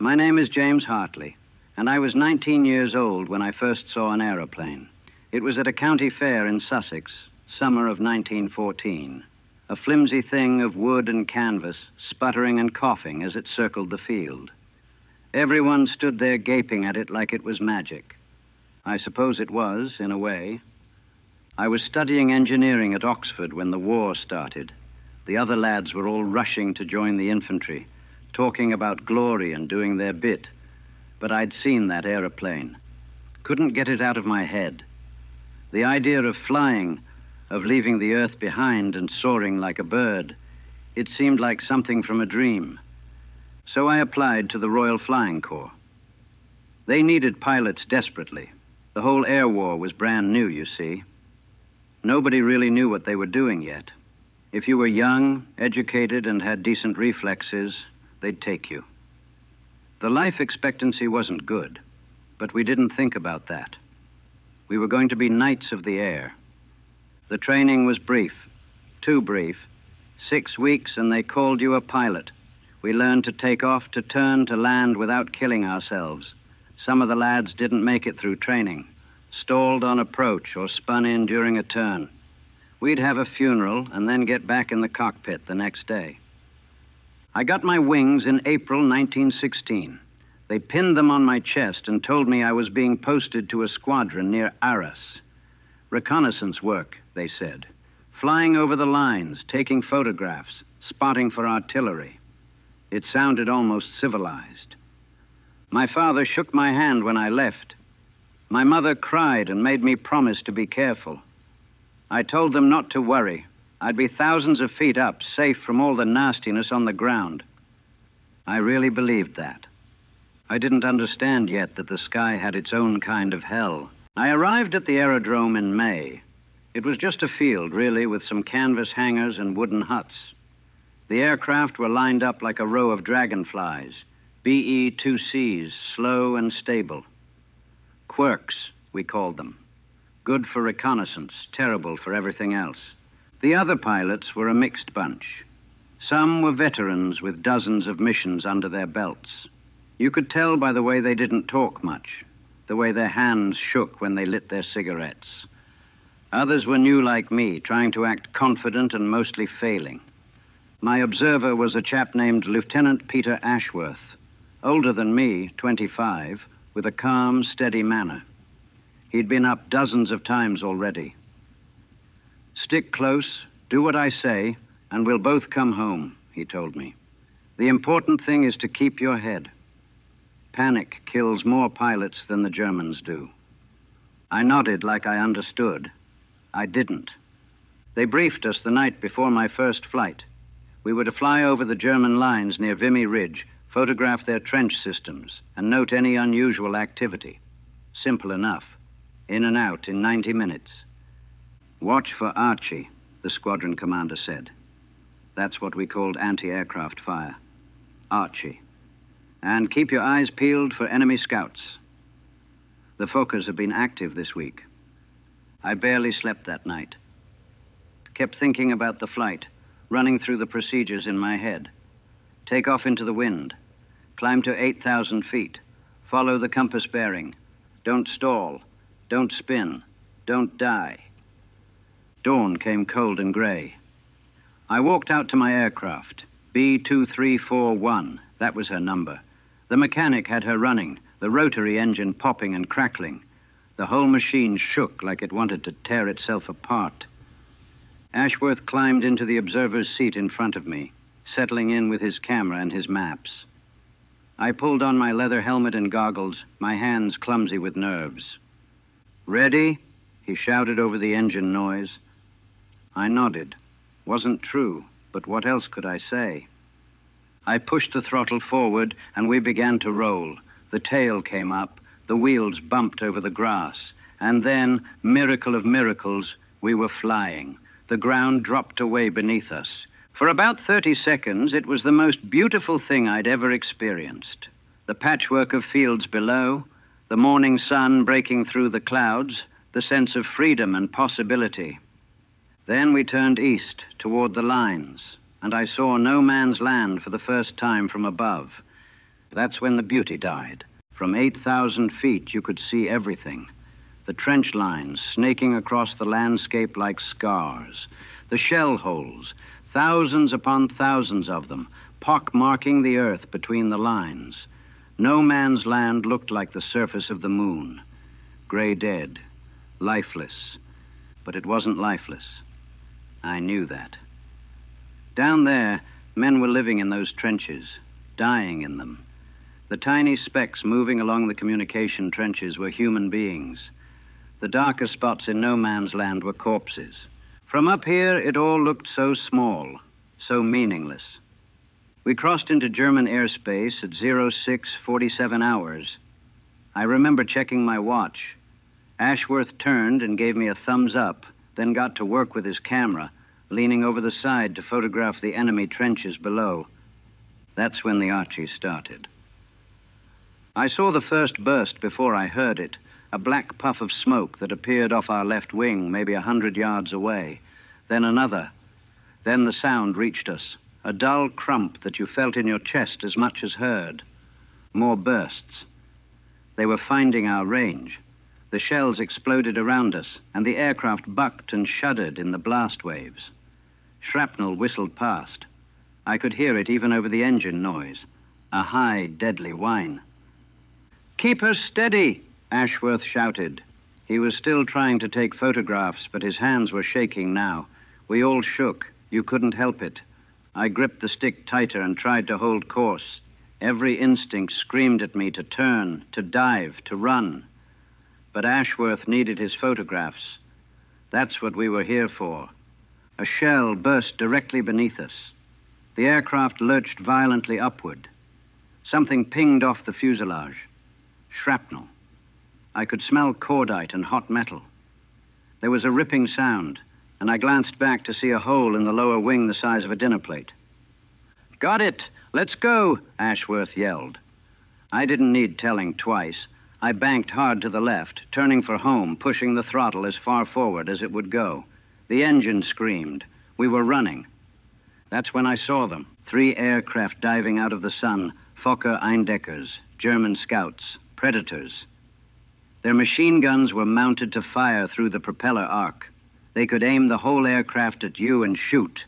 My name is James Hartley, and I was 19 years old when I first saw an aeroplane. It was at a county fair in Sussex, summer of 1914. A flimsy thing of wood and canvas, sputtering and coughing as it circled the field. Everyone stood there gaping at it like it was magic. I suppose it was, in a way. I was studying engineering at Oxford when the war started. The other lads were all rushing to join the infantry, talking about glory and doing their bit. But I'd seen that aeroplane. Couldn't get it out of my head. The idea of flying, of leaving the earth behind and soaring like a bird, it seemed like something from a dream. So I applied to the Royal Flying Corps. They needed pilots desperately. The whole air war was brand new, you see. Nobody really knew what they were doing yet. If you were young, educated, and had decent reflexes, they'd take you. The life expectancy wasn't good, but we didn't think about that. We were going to be knights of the air. The training was brief, too brief. 6 weeks and they called you a pilot. We learned to take off, to turn, to land without killing ourselves. Some of the lads didn't make it through training, stalled on approach or spun in during a turn. We'd have a funeral and then get back in the cockpit the next day. I got my wings in April 1916. They pinned them on my chest and told me I was being posted to a squadron near Arras. Reconnaissance work, they said. Flying over the lines, taking photographs, spotting for artillery. It sounded almost civilized. My father shook my hand when I left. My mother cried and made me promise to be careful. I told them not to worry. I'd be thousands of feet up, safe from all the nastiness on the ground. I really believed that. I didn't understand yet that the sky had its own kind of hell. I arrived at the aerodrome in May. It was just a field, really, with some canvas hangars and wooden huts. The aircraft were lined up like a row of dragonflies, BE-2Cs, slow and stable. Quirks, we called them. Good for reconnaissance, terrible for everything else. The other pilots were a mixed bunch. Some were veterans with dozens of missions under their belts. You could tell by the way they didn't talk much, the way their hands shook when they lit their cigarettes. Others were new like me, trying to act confident and mostly failing. My observer was a chap named Lieutenant Peter Ashworth, older than me, 25, with a calm, steady manner. He'd been up dozens of times already. Stick close, do what I say, and we'll both come home, he told me. The important thing is to keep your head. Panic kills more pilots than the Germans do. I nodded like I understood. I didn't. They briefed us the night before my first flight. We were to fly over the German lines near Vimy Ridge, photograph their trench systems, and note any unusual activity. Simple enough. In and out in 90 minutes. Watch for Archie, the squadron commander said. That's what we called anti-aircraft fire. Archie. And keep your eyes peeled for enemy scouts. The Fokkers have been active this week. I barely slept that night. Kept thinking about the flight, running through the procedures in my head. Take off into the wind. Climb to 8,000 feet. Follow the compass bearing. Don't stall. Don't spin. Don't die. Dawn came cold and gray. I walked out to my aircraft, B-2341. That was her number. The mechanic had her running, the rotary engine popping and crackling. The whole machine shook like it wanted to tear itself apart. Ashworth climbed into the observer's seat in front of me, settling in with his camera and his maps. I pulled on my leather helmet and goggles, my hands clumsy with nerves. Ready? He shouted over the engine noise. I nodded. Wasn't true, but what else could I say? I pushed the throttle forward and we began to roll. The tail came up, the wheels bumped over the grass, and then, miracle of miracles, we were flying. The ground dropped away beneath us. For about 30 seconds, it was the most beautiful thing I'd ever experienced. The patchwork of fields below, the morning sun breaking through the clouds, the sense of freedom and possibility. Then we turned east toward the lines, and I saw no man's land for the first time from above. That's when the beauty died. From 8,000 feet, you could see everything. The trench lines snaking across the landscape like scars. The shell holes, thousands upon thousands of them, pock-marking the earth between the lines. No man's land looked like the surface of the moon. Gray dead, lifeless. But it wasn't lifeless. I knew that. Down there, men were living in those trenches, dying in them. The tiny specks moving along the communication trenches were human beings. The darker spots in no man's land were corpses. From up here, it all looked so small, so meaningless. We crossed into German airspace at 06:47 hours. I remember checking my watch. Ashworth turned and gave me a thumbs up, then got to work with his camera, leaning over the side to photograph the enemy trenches below. That's when the Archie started. I saw the first burst before I heard it, a black puff of smoke that appeared off our left wing, maybe 100 yards away. Then another. Then the sound reached us, a dull crump that you felt in your chest as much as heard. More bursts. They were finding our range. The shells exploded around us, and the aircraft bucked and shuddered in the blast waves. Shrapnel whistled past. I could hear it even over the engine noise, a high, deadly whine. "Keep her steady," Ashworth shouted. He was still trying to take photographs, but his hands were shaking now. We all shook. You couldn't help it. I gripped the stick tighter and tried to hold course. Every instinct screamed at me to turn, to dive, to run. But Ashworth needed his photographs. That's what we were here for. A shell burst directly beneath us. The aircraft lurched violently upward. Something pinged off the fuselage. Shrapnel. I could smell cordite and hot metal. There was a ripping sound, and I glanced back to see a hole in the lower wing the size of a dinner plate. "Got it! Let's go!" Ashworth yelled. I didn't need telling twice. I banked hard to the left, turning for home, pushing the throttle as far forward as it would go. The engine screamed. We were running. That's when I saw them. 3 aircraft diving out of the sun, Fokker Eindeckers, German scouts, Predators. Their machine guns were mounted to fire through the propeller arc. They could aim the whole aircraft at you and shoot.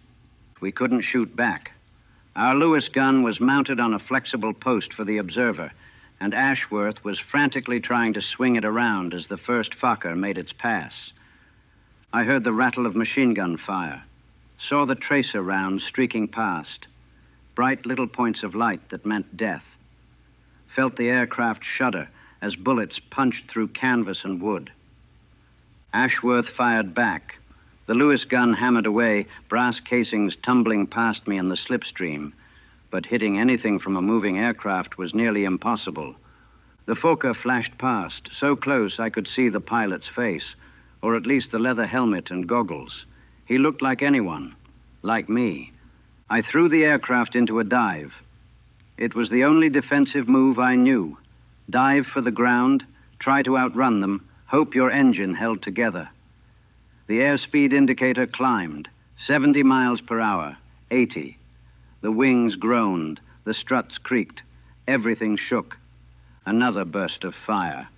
We couldn't shoot back. Our Lewis gun was mounted on a flexible post for the observer, and Ashworth was frantically trying to swing it around as the first Fokker made its pass. I heard the rattle of machine gun fire, saw the tracer rounds streaking past, bright little points of light that meant death, felt the aircraft shudder as bullets punched through canvas and wood. Ashworth fired back. The Lewis gun hammered away, brass casings tumbling past me in the slipstream, but hitting anything from a moving aircraft was nearly impossible. The Fokker flashed past, so close I could see the pilot's face, or at least the leather helmet and goggles. He looked like anyone, like me. I threw the aircraft into a dive. It was the only defensive move I knew. Dive for the ground, try to outrun them, hope your engine held together. The airspeed indicator climbed, 70 miles per hour, 80. The wings groaned, the struts creaked, everything shook. Another burst of fire.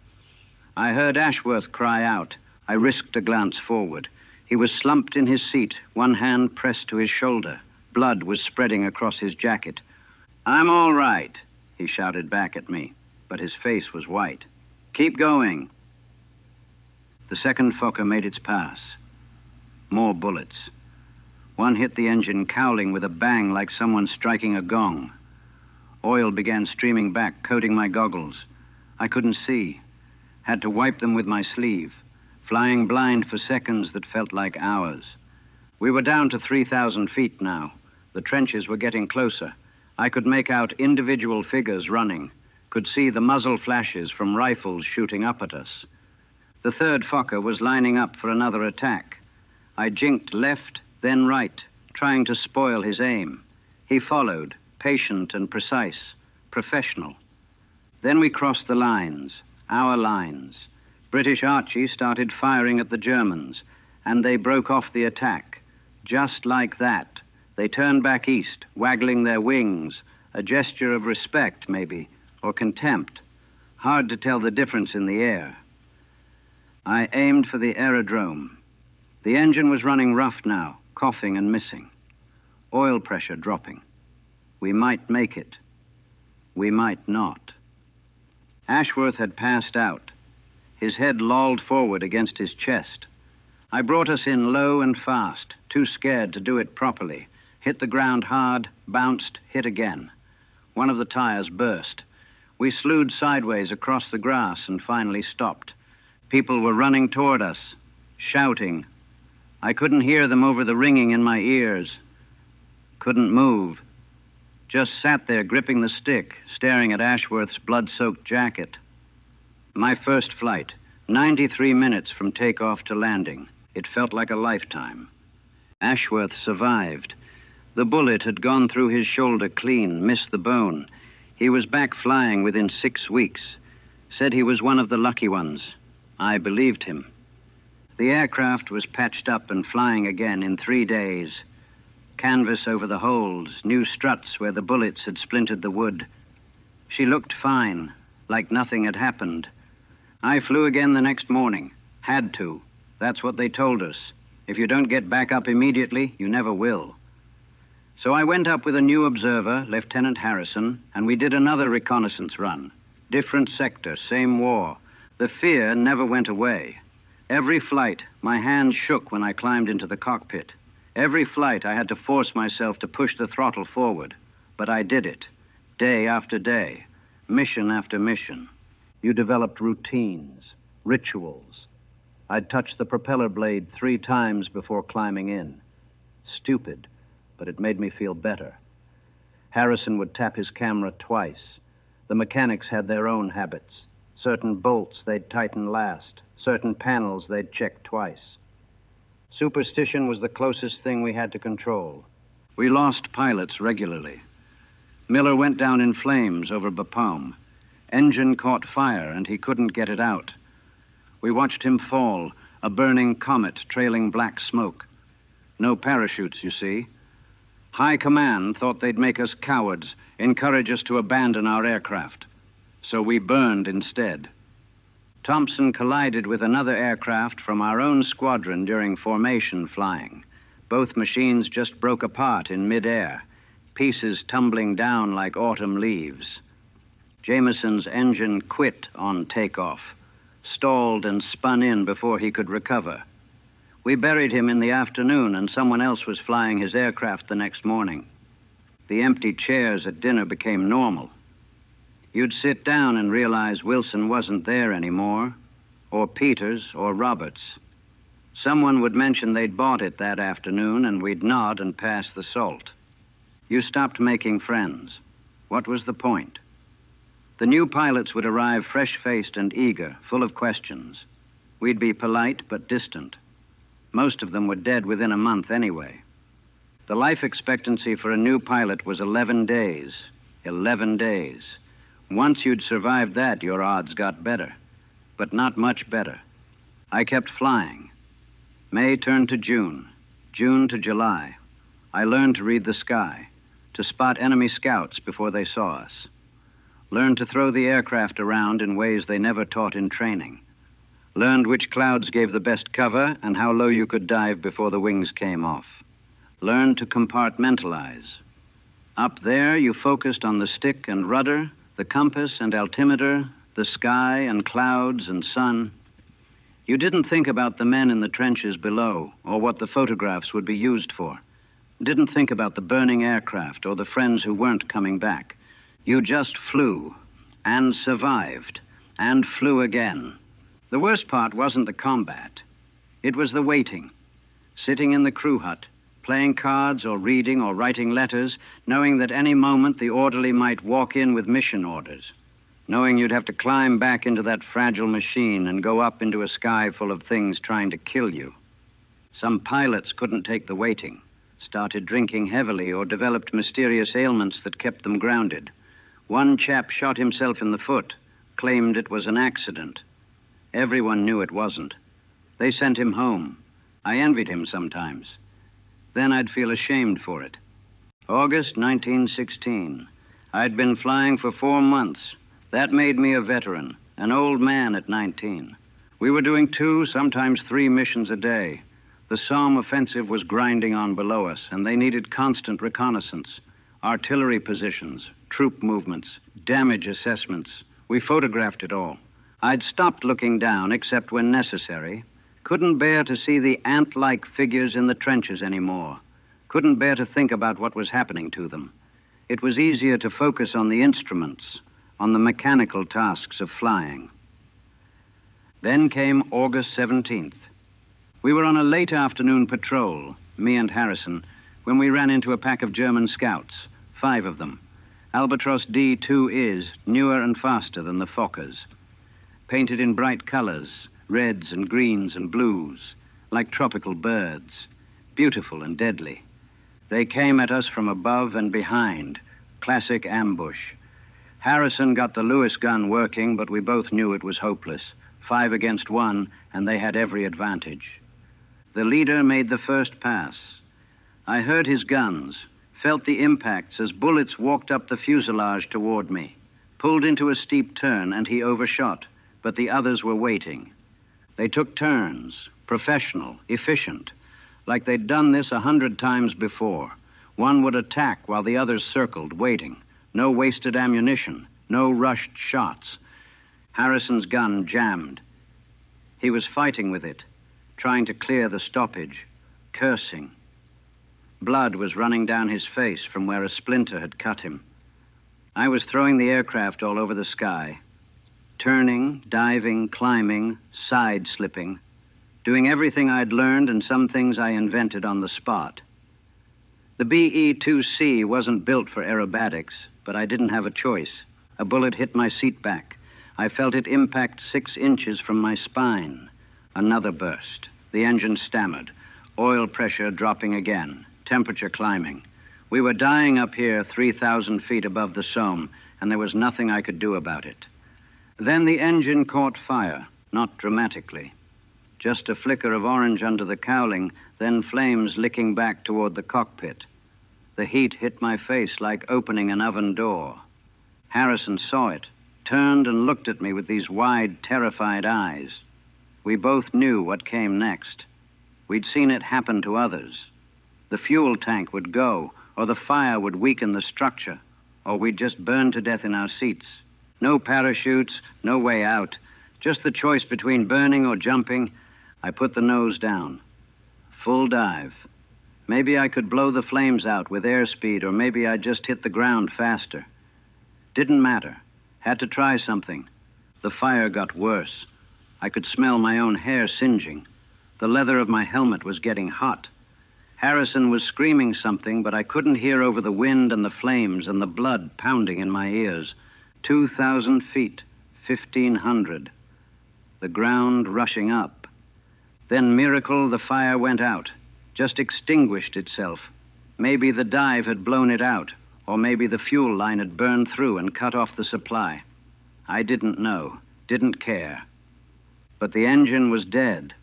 I heard Ashworth cry out. I risked a glance forward. He was slumped in his seat, one hand pressed to his shoulder. Blood was spreading across his jacket. "I'm all right," he shouted back at me, but his face was white. "Keep going." The second Fokker made its pass. More bullets. One hit the engine, cowling with a bang like someone striking a gong. Oil began streaming back, coating my goggles. I couldn't see. Had to wipe them with my sleeve, flying blind for seconds that felt like hours. We were down to 3,000 feet now. The trenches were getting closer. I could make out individual figures running, could see the muzzle flashes from rifles shooting up at us. The third Fokker was lining up for another attack. I jinked left, then right, trying to spoil his aim. He followed, patient and precise, professional. Then we crossed the lines, our lines. British Archie started firing at the Germans, and they broke off the attack. Just like that. They turned back east, waggling their wings, a gesture of respect, maybe, or contempt. Hard to tell the difference in the air. I aimed for the aerodrome. The engine was running rough now, coughing and missing. Oil pressure dropping. We might make it. We might not. Ashworth had passed out. His head lolled forward against his chest. I brought us in low and fast, too scared to do it properly. Hit the ground hard, bounced, hit again. One of the tires burst. We slewed sideways across the grass and finally stopped. People were running toward us, shouting. I couldn't hear them over the ringing in my ears. Couldn't move. Just sat there gripping the stick, staring at Ashworth's blood-soaked jacket. My first flight, 93 minutes from takeoff to landing. It felt like a lifetime. Ashworth survived. The bullet had gone through his shoulder clean, missed the bone. He was back flying within 6 weeks. Said he was one of the lucky ones. I believed him. The aircraft was patched up and flying again in 3 days. Canvas over the holes, new struts where the bullets had splintered the wood. She looked fine, like nothing had happened. I flew again the next morning. Had to. That's what they told us. If you don't get back up immediately, you never will. So I went up with a new observer, Lieutenant Harrison, and we did another reconnaissance run. Different sector, same war. The fear never went away. Every flight, my hands shook when I climbed into the cockpit. Every flight, I had to force myself to push the throttle forward. But I did it, day after day, mission after mission. You developed routines, rituals. I'd touch the propeller blade 3 times before climbing in. Stupid, but it made me feel better. Harrison would tap his camera twice. The mechanics had their own habits. Certain bolts they'd tighten last. Certain panels they'd check twice. Superstition was the closest thing we had to control. We lost pilots regularly. Miller went down in flames over Bapaume. Engine caught fire and he couldn't get it out. We watched him fall, a burning comet trailing black smoke. No parachutes, you see. High command thought they'd make us cowards, encourage us to abandon our aircraft. So we burned instead. Thompson collided with another aircraft from our own squadron during formation flying. Both machines just broke apart in midair, pieces tumbling down like autumn leaves. Jameson's engine quit on takeoff, stalled and spun in before he could recover. We buried him in the afternoon, and someone else was flying his aircraft the next morning. The empty chairs at dinner became normal. You'd sit down and realize Wilson wasn't there anymore, or Peters, or Roberts. Someone would mention they'd bought it that afternoon, and we'd nod and pass the salt. You stopped making friends. What was the point? The new pilots would arrive fresh-faced and eager, full of questions. We'd be polite but distant. Most of them were dead within a month anyway. The life expectancy for a new pilot was 11 days. 11 days. Once you'd survived that, your odds got better. But not much better. I kept flying. May turned to June. June to July. I learned to read the sky, to spot enemy scouts before they saw us. Learned to throw the aircraft around in ways they never taught in training. Learned which clouds gave the best cover and how low you could dive before the wings came off. Learned to compartmentalize. Up there, you focused on the stick and rudder, the compass and altimeter, the sky and clouds and sun. You didn't think about the men in the trenches below or what the photographs would be used for. Didn't think about the burning aircraft or the friends who weren't coming back. You just flew and survived and flew again. The worst part wasn't the combat. It was the waiting. Sitting in the crew hut, playing cards or reading or writing letters, knowing that any moment the orderly might walk in with mission orders. Knowing you'd have to climb back into that fragile machine and go up into a sky full of things trying to kill you. Some pilots couldn't take the waiting, started drinking heavily or developed mysterious ailments that kept them grounded. One chap shot himself in the foot, claimed it was an accident. Everyone knew it wasn't. They sent him home. I envied him sometimes. Then I'd feel ashamed for it. August 1916. I'd been flying for 4 months, That made me a veteran, an old man at 19. We were doing 2, sometimes 3 missions a day. The Somme offensive was grinding on below us, and they needed constant reconnaissance, artillery positions, troop movements, damage assessments. We photographed it all. I'd stopped looking down, except when necessary. Couldn't bear to see the ant-like figures in the trenches anymore. Couldn't bear to think about what was happening to them. It was easier to focus on the instruments, on the mechanical tasks of flying. Then came August 17th. We were on a late afternoon patrol, me and Harrison, when we ran into a pack of German scouts, 5 of them. Albatros D2 is newer and faster than the Fokkers. Painted in bright colors, reds and greens and blues, like tropical birds, beautiful and deadly. They came at us from above and behind, classic ambush. Harrison got the Lewis gun working, but we both knew it was hopeless. 5 against 1, and they had every advantage. The leader made the first pass. I heard his guns, felt the impacts as bullets walked up the fuselage toward me, pulled into a steep turn, and he overshot, but the others were waiting. They took turns, professional, efficient, like they'd done this 100 times before. One would attack while the others circled, waiting. No wasted ammunition, no rushed shots. Harrison's gun jammed. He was fighting with it, trying to clear the stoppage, cursing. Blood was running down his face from where a splinter had cut him. I was throwing the aircraft all over the sky, turning, diving, climbing, side-slipping, doing everything I'd learned and some things I invented on the spot. The BE-2C wasn't built for aerobatics, but I didn't have a choice. A bullet hit my seat back. I felt it impact 6 inches from my spine. Another burst. The engine stammered. Oil pressure dropping again. Temperature climbing. We were dying up here 3,000 feet above the Somme, and there was nothing I could do about it. Then the engine caught fire, not dramatically. Just a flicker of orange under the cowling, then flames licking back toward the cockpit. The heat hit my face like opening an oven door. Harrison saw it, turned and looked at me with these wide, terrified eyes. We both knew what came next. We'd seen it happen to others. The fuel tank would go, or the fire would weaken the structure, or we'd just burn to death in our seats. No parachutes, no way out. Just the choice between burning or jumping. I put the nose down. Full dive. Maybe I could blow the flames out with airspeed, or maybe I'd just hit the ground faster. Didn't matter. Had to try something. The fire got worse. I could smell my own hair singeing. The leather of my helmet was getting hot. Harrison was screaming something, but I couldn't hear over the wind and the flames and the blood pounding in my ears. 2,000 feet, 1,500. The ground rushing up. Then, miracle, the fire went out. Just extinguished itself. Maybe the dive had blown it out, or maybe the fuel line had burned through and cut off the supply. I didn't know, didn't care. But the engine was dead.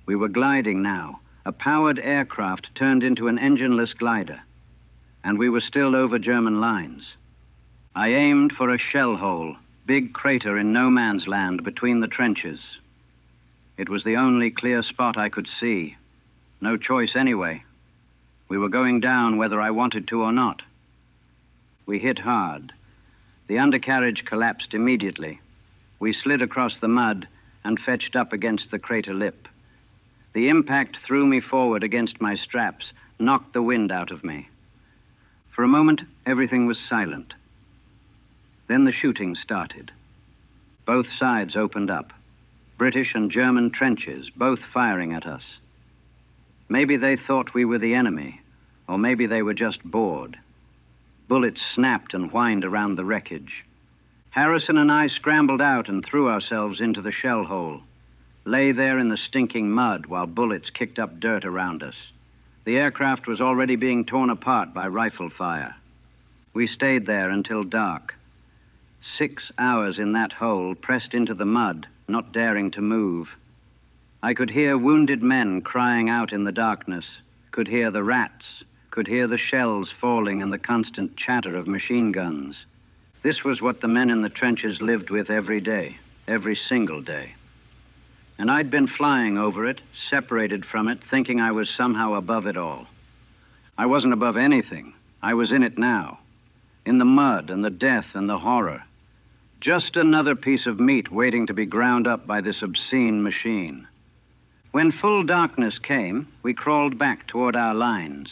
We were gliding now. A powered aircraft turned into an engineless glider. And we were still over German lines. I aimed for a shell hole, big crater in no man's land between the trenches. It was the only clear spot I could see. No choice anyway. We were going down whether I wanted to or not. We hit hard. The undercarriage collapsed immediately. We slid across the mud and fetched up against the crater lip. The impact threw me forward against my straps, knocked the wind out of me. For a moment, everything was silent. Then the shooting started. Both sides opened up. British and German trenches, both firing at us. Maybe they thought we were the enemy, or maybe they were just bored. Bullets snapped and whined around the wreckage. Harrison and I scrambled out and threw ourselves into the shell hole. Lay there in the stinking mud while bullets kicked up dirt around us. The aircraft was already being torn apart by rifle fire. We stayed there until dark. 6 hours in that hole, pressed into the mud, not daring to move. I could hear wounded men crying out in the darkness, could hear the rats, could hear the shells falling and the constant chatter of machine guns. This was what the men in the trenches lived with every day, every single day. And I'd been flying over it, separated from it, thinking I was somehow above it all. I wasn't above anything. I was in it now, in the mud and the death and the horror. Just another piece of meat waiting to be ground up by this obscene machine. When full darkness came, we crawled back toward our lines.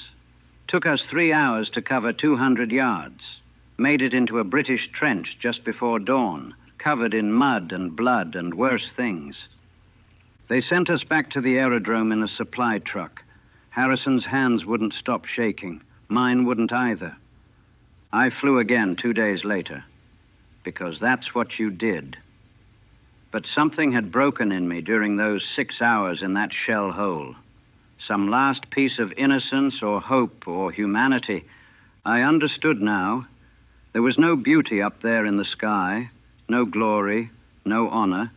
Took us 3 hours to cover 200 yards. Made it into a British trench just before dawn, covered in mud and blood and worse things. They sent us back to the aerodrome in a supply truck. Harrison's hands wouldn't stop shaking. Mine wouldn't either. I flew again 2 days later, because that's what you did. But something had broken in me during those 6 hours in that shell hole. Some last piece of innocence or hope or humanity. I understood now. There was no beauty up there in the sky, no glory, no honor,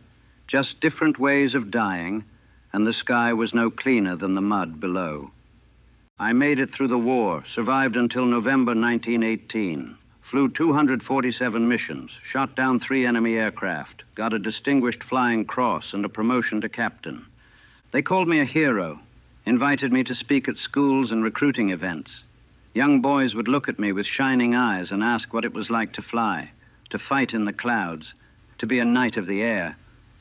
just different ways of dying, and the sky was no cleaner than the mud below. I made it through the war, survived until November 1918, flew 247 missions, shot down 3 enemy aircraft, got a Distinguished Flying Cross and a promotion to captain. They called me a hero, invited me to speak at schools and recruiting events. Young boys would look at me with shining eyes and ask what it was like to fly, to fight in the clouds, to be a knight of the air.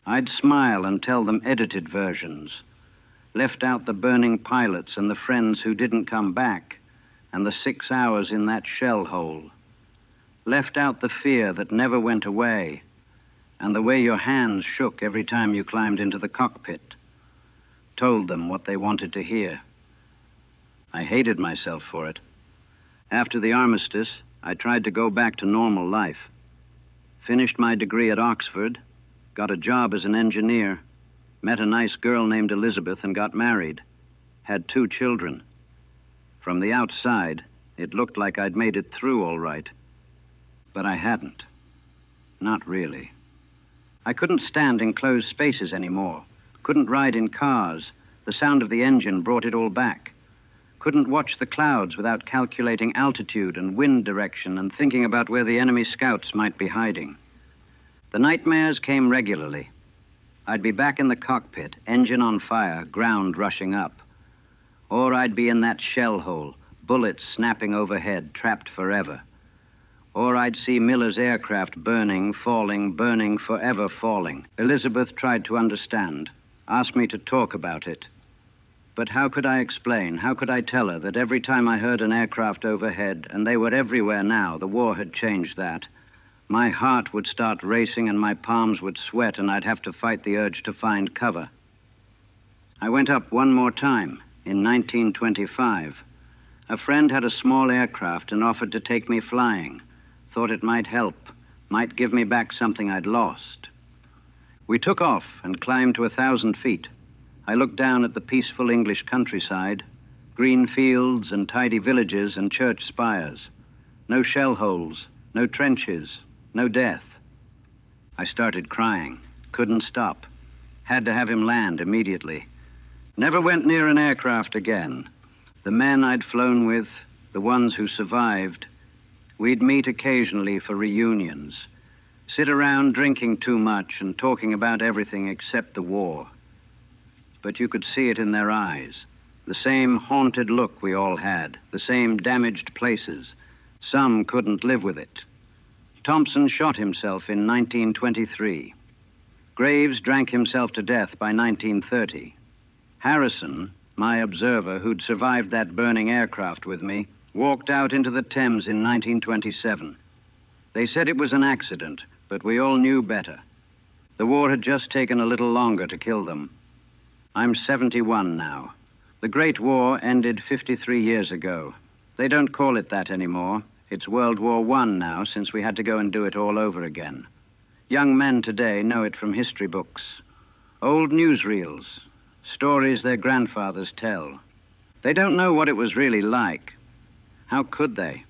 I'd smile and tell them edited versions. Left out the burning pilots and the friends who didn't come back, and the 6 hours in that shell hole. Left out the fear that never went away, and the way your hands shook every time you climbed into the cockpit. Told them what they wanted to hear. I hated myself for it. After the armistice, I tried to go back to normal life. Finished my degree at Oxford, got a job as an engineer, met a nice girl named Elizabeth and got married. Had 2 children. From the outside, it looked like I'd made it through all right. But I hadn't. Not really. I couldn't stand in closed spaces anymore. Couldn't ride in cars. The sound of the engine brought it all back. Couldn't watch the clouds without calculating altitude and wind direction and thinking about where the enemy scouts might be hiding. The nightmares came regularly. I'd be back in the cockpit, engine on fire, ground rushing up. Or I'd be in that shell hole, bullets snapping overhead, trapped forever. Or I'd see Miller's aircraft burning, falling, burning, forever falling. Elizabeth tried to understand, asked me to talk about it. But how could I explain, how could I tell her that every time I heard an aircraft overhead, and they were everywhere now, the war had changed that, my heart would start racing and my palms would sweat and I'd have to fight the urge to find cover. I went up one more time, in 1925. A friend had a small aircraft and offered to take me flying. Thought it might help, might give me back something I'd lost. We took off and climbed to 1,000 feet. I looked down at the peaceful English countryside, green fields and tidy villages and church spires. No shell holes, no trenches, no death. I started crying, couldn't stop. Had to have him land immediately. Never went near an aircraft again. The men I'd flown with, the ones who survived, we'd meet occasionally for reunions. Sit around drinking too much and talking about everything except the war. But you could see it in their eyes. The same haunted look we all had, the same damaged places. Some couldn't live with it. Thompson shot himself in 1923. Graves drank himself to death by 1930. Harrison, my observer who'd survived that burning aircraft with me, walked out into the Thames in 1927. They said it was an accident, but we all knew better. The war had just taken a little longer to kill them. I'm 71 now. The Great War ended 53 years ago. They don't call it that anymore. It's World War I now, since we had to go and do it all over again. Young men today know it from history books. Old newsreels, stories their grandfathers tell. They don't know what it was really like. How could they?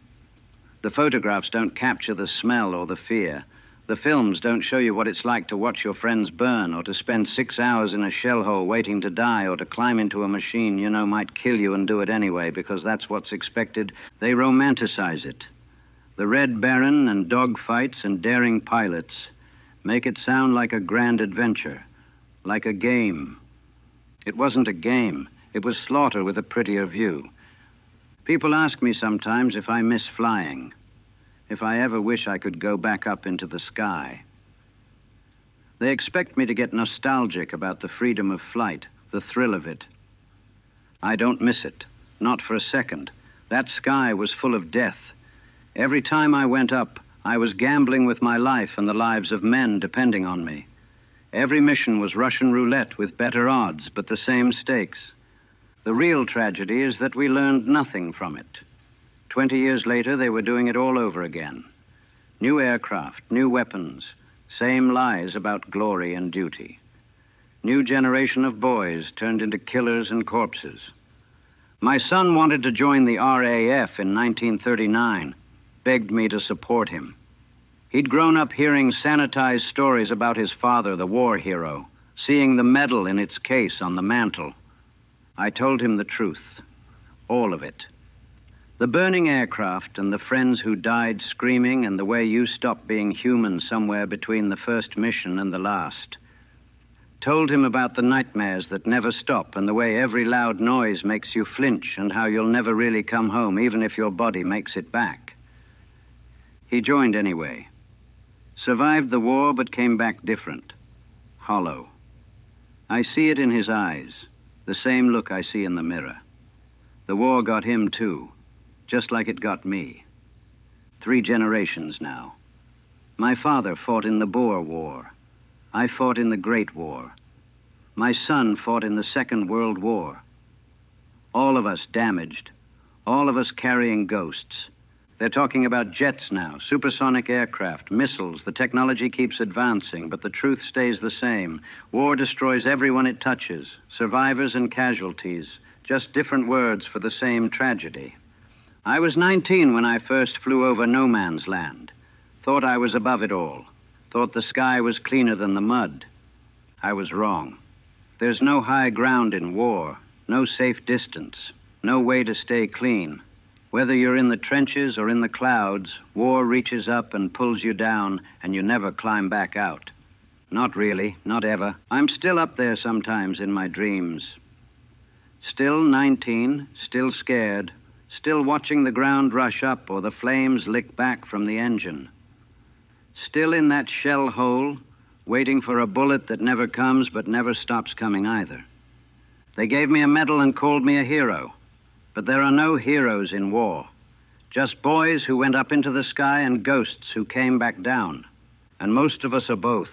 The photographs don't capture the smell or the fear. The films don't show you what it's like to watch your friends burn or to spend 6 hours in a shell hole waiting to die or to climb into a machine you know might kill you and do it anyway because that's what's expected. They romanticize it. The Red Baron and dogfights and daring pilots make it sound like a grand adventure, like a game. It wasn't a game. It was slaughter with a prettier view. People ask me sometimes if I miss flying, if I ever wish I could go back up into the sky. They expect me to get nostalgic about the freedom of flight, the thrill of it. I don't miss it, not for a second. That sky was full of death. Every time I went up, I was gambling with my life and the lives of men depending on me. Every mission was Russian roulette with better odds, but the same stakes. The real tragedy is that we learned nothing from it. 20 years later, they were doing it all over again. New aircraft, new weapons, same lies about glory and duty. New generation of boys turned into killers and corpses. My son wanted to join the RAF in 1939, begged me to support him. He'd grown up hearing sanitized stories about his father, the war hero, seeing the medal in its case on the mantel. I told him the truth, all of it. The burning aircraft and the friends who died screaming and the way you stopped being human somewhere between the first mission and the last. Told him about the nightmares that never stop and the way every loud noise makes you flinch and how you'll never really come home even if your body makes it back. He joined anyway. Survived the war but came back different, hollow. I see it in his eyes, the same look I see in the mirror. The war got him too, just like it got me. 3 generations now. My father fought in the Boer War. I fought in the Great War. My son fought in the Second World War. All of us damaged, all of us carrying ghosts. They're talking about jets now, supersonic aircraft, missiles. The technology keeps advancing, but the truth stays the same. War destroys everyone it touches, survivors and casualties, just different words for the same tragedy. I was 19 when I first flew over no man's land. Thought I was above it all. Thought the sky was cleaner than the mud. I was wrong. There's no high ground in war, no safe distance, no way to stay clean. Whether you're in the trenches or in the clouds, war reaches up and pulls you down, and you never climb back out. Not really, not ever. I'm still up there sometimes in my dreams. Still 19, still scared, still watching the ground rush up or the flames lick back from the engine. Still in that shell hole, waiting for a bullet that never comes but never stops coming either. They gave me a medal and called me a hero. But there are no heroes in war. Just boys who went up into the sky and ghosts who came back down. And most of us are both.